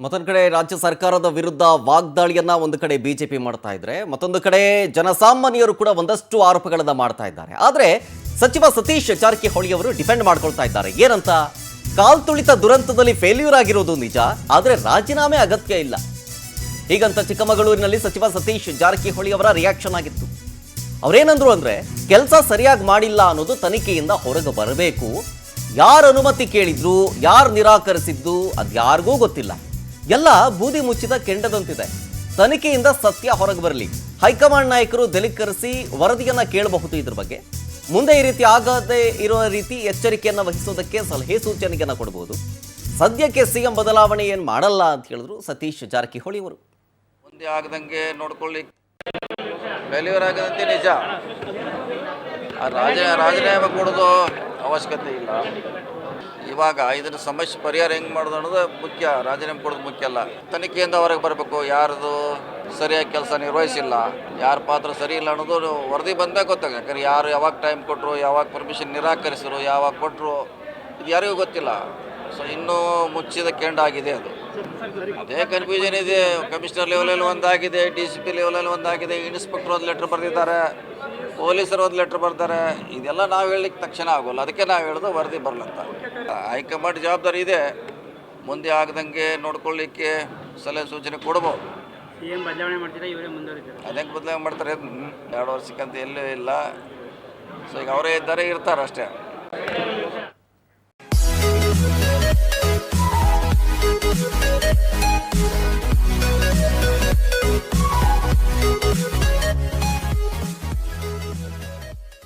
ಮತ್ತೊಂದು ಕಡೆ ರಾಜ್ಯ ಸರ್ಕಾರದ ವಿರುದ್ಧ ವಾಗ್ದಾಳಿಯನ್ನ ಒಂದು ಕಡೆ ಬಿಜೆಪಿ ಮಾಡ್ತಾ ಇದ್ರೆ ಮತ್ತೊಂದು ಕಡೆ ಜನಸಾಮಾನ್ಯರು ಕೂಡ ಒಂದಷ್ಟು ಆರೋಪಗಳನ್ನ ಮಾಡ್ತಾ ಇದ್ದಾರೆ. ಆದ್ರೆ ಸಚಿವ ಸತೀಶ್ ಜಾರಕಿಹೊಳಿ ಅವರು ಡಿಫೆಂಡ್ ಮಾಡ್ಕೊಳ್ತಾ ಇದ್ದಾರೆ. ಏನಂತ, ಕಾಲ್ತುಳಿತ ದುರಂತದಲ್ಲಿ ಫೇಲ್ಯೂರ್ ಆಗಿರೋದು ನಿಜ, ಆದ್ರೆ ರಾಜೀನಾಮೆ ಅಗತ್ಯ ಇಲ್ಲ. ಹೀಗಂತ ಚಿಕ್ಕಮಗಳೂರಿನಲ್ಲಿ ಸಚಿವ ಸತೀಶ್ ಜಾರಕಿಹೊಳಿ ಅವರ ರಿಯಾಕ್ಷನ್ ಆಗಿತ್ತು. ಅವರೇನಂದ್ರು ಅಂದ್ರೆ, ಕೆಲಸ ಸರಿಯಾಗಿ ಮಾಡಿಲ್ಲ ಅನ್ನೋದು ತನಿಖೆಯಿಂದ ಹೊರಗೆ ಬರಬೇಕು. ಯಾರು ಅನುಮತಿ ಕೇಳಿದ್ರು, ಯಾರು ನಿರಾಕರಿಸಿದ್ದು ಅದ್ಯಾರಿಗೂ ಗೊತ್ತಿಲ್ಲ. ಎಲ್ಲ ಬೂದಿ ಮುಚ್ಚಿದ ಕೆಂಡದಂತಿದೆ. ತನಿಖೆಯಿಂದ ಸತ್ಯ ಹೊರಗೆ ಬರಲಿ. ಹೈಕಮಾಂಡ್ ನಾಯಕರು ದೆಲಿಕರಿಸಿ ವರದಿಯನ್ನ ಕೇಳಬಹುದು. ಇದ್ರ ಬಗ್ಗೆ ಮುಂದೆ ಈ ರೀತಿ ಆಗದೆ ಇರೋ ರೀತಿ ಎಚ್ಚರಿಕೆಯನ್ನ ವಹಿಸೋದಕ್ಕೆ ಸಲಹೆ ಸೂಚನೆಯನ್ನ ಕೊಡಬಹುದು. ಸದ್ಯಕ್ಕೆ ಸಿಎಂ ಬದಲಾವಣೆ ಏನು ಮಾಡಲ್ಲ ಅಂತ ಹೇಳಿದ್ರು ಸತೀಶ್ ಜಾರಕಿಹೊಳಿ ಅವರು. ಮುಂದೆ ಆಗದಂಗೆ ನೋಡ್ಕೊಳ್ಳಿ, ಫೇಲ್ಯೂರ್ ಆಗದಂತೆ ನಿಜ. ರಾಜೀನಾಮೆ ಕೊಡೋದು ಅವಶ್ಯಕತೆ ಇಲ್ಲ. ಇವಾಗ ಇದರ ಸಮಸ್ಯೆ ಪರಿಹಾರ ಹೆಂಗೆ ಮಾಡೋದು ಅನ್ನೋದು ಮುಖ್ಯ. ರಾಜೀನಾಮೆ ಕೊಡೋದು ಮುಖ್ಯ ಅಲ್ಲ. ತನಿಖೆಯಿಂದ ಹೊರಗೆ ಬರಬೇಕು. ಯಾರ್ದು ಸರಿಯಾಗಿ ಕೆಲಸ ನಿರ್ವಹಿಸಿಲ್ಲ, ಯಾರ ಪಾತ್ರ ಸರಿ ಇಲ್ಲ ಅನ್ನೋದು ವರದಿ ಬಂದಾಗ ಗೊತ್ತಾಗ. ಯಾಕಂದ್ರೆ ಯಾರು ಯಾವಾಗ ಟೈಮ್ ಕೊಟ್ಟರು, ಯಾವಾಗ ಪರ್ಮಿಷನ್ ನಿರಾಕರಿಸಿದ್ರು, ಯಾವಾಗ ಕೊಟ್ಟರು, ಇದು ಯಾರಿಗೂ ಗೊತ್ತಿಲ್ಲ. ಸೊ ಇನ್ನೂ ಮುಚ್ಚಿದ ಕೆಂಡ ಆಗಿದೆ. ಅದು ಅದೇ ಕನ್ಫ್ಯೂಷನ್ ಇದೆ. ಕಮಿಷನರ್ ಲೆವೆಲಲ್ಲಿ ಒಂದಾಗಿದೆ, DCP ಲೆವೆಲಲ್ಲಿ ಒಂದಾಗಿದೆ, ಇನ್ಸ್ಪೆಕ್ಟರ್ ಒಂದು ಲೆಟ್ರ್ ಬರೆದಿದ್ದಾರೆ, ಪೊಲೀಸರು ಒಂದು ಲೆಟ್ರ್ ಬರ್ತಾರೆ. ಇದೆಲ್ಲ ನಾವು ಹೇಳಲಿಕ್ಕೆ ತಕ್ಷಣ ಆಗೋಲ್ಲ. ಅದಕ್ಕೆ ನಾವು ಹೇಳೋದು ವರದಿ ಬರಲಂತ. ಹೈಕಮಾಂಡ್ ಜವಾಬ್ದಾರಿ ಇದೆ. ಮುಂದೆ ಆಗದಂಗೆ ನೋಡ್ಕೊಳ್ಳಿಕ್ಕೆ ಸಲಹೆ ಸೂಚನೆ ಕೊಡ್ಬೋದು. CM ಬದಲಾವಣೆ ಮಾಡ್ತೀರಾ, ಇವರೇ ಮುಂದುವರಿತಾರೆ? ಅದೇಗೆ ಬದಲಾವಣೆ ಮಾಡ್ತಾರೆ? 2 ವರ್ಷಕ್ಕಂತ ಎಲ್ಲೂ ಇಲ್ಲ. ಸೊ ಈಗ ಅವರೇ ಇದ್ದಾರೆ, ಇರ್ತಾರೆ ಅಷ್ಟೇ.